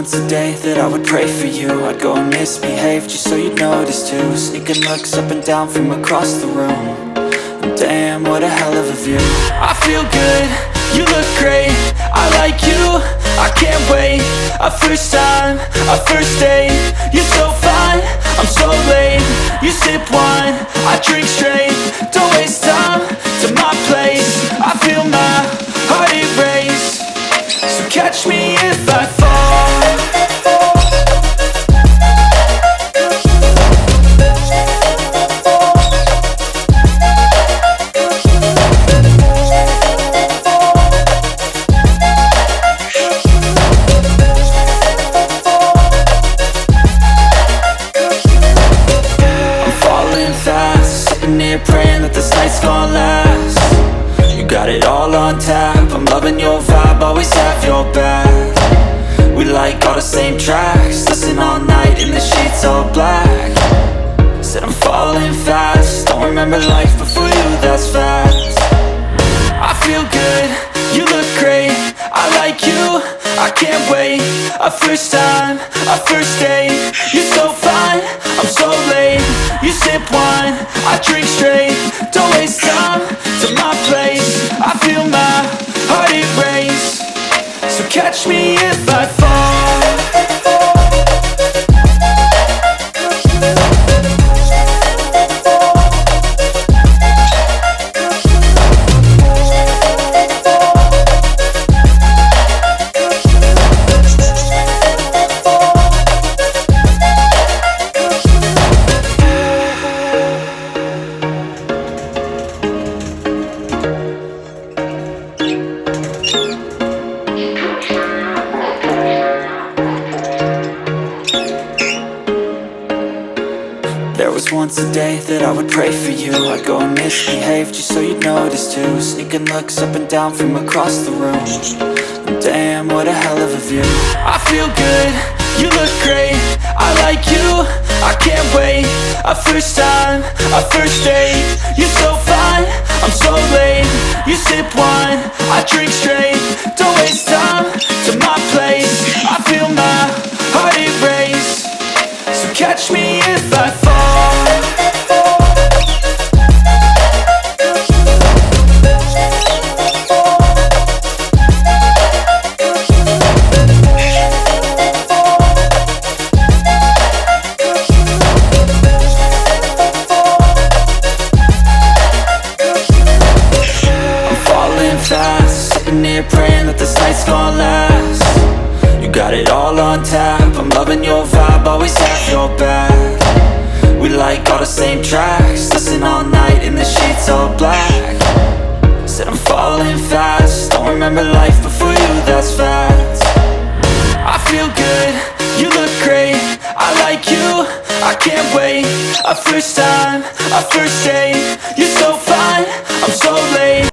once a day that I would pray for you. I'd go and misbehave just so you'd notice too. Sneaking looks up and down from across the room. And damn, what a hell of a view. I feel good, you look great, I like you, I can't wait. A first time, a first date, you're so fine, I'm so late. You sip wine, I drink straight, don't waste time to my place. I feel my heart erase, so catch me if I fall. Praying that this night's gonna last. You got it all on tap, I'm loving your vibe, always have your back. We like all the same tracks, listen all night in the sheets all black. Said I'm falling fast, don't remember life before you, that's fast. I feel good, you look great, I like you, I can't wait. A first time, a first date, you're so fine, I'm so late. You sip wine, I drink straight, don't waste time to my place. I feel my heart erase, so catch me if I fall. There was once a day that I would pray for you. I'd go and misbehave just so you'd notice too. Sneaking looks up and down from across the room. And damn, what a hell of a view. I feel good, you look great, I like you, I can't wait. A first time, a first date, you're so fine, I'm so late. You sip wine, I drink straight, don't waste time to my place. I feel my heart erase, so catch me if I fall. Sitting here praying that this night's gonna last. You got it all on tap, I'm loving your vibe, always have your back. We like all the same tracks, listen all night in the sheets all black. Said I'm falling fast, don't remember life before you, that's fact. I feel good, you look great, I like you, I can't wait. A first time, a first date, you're so fine, I'm so late.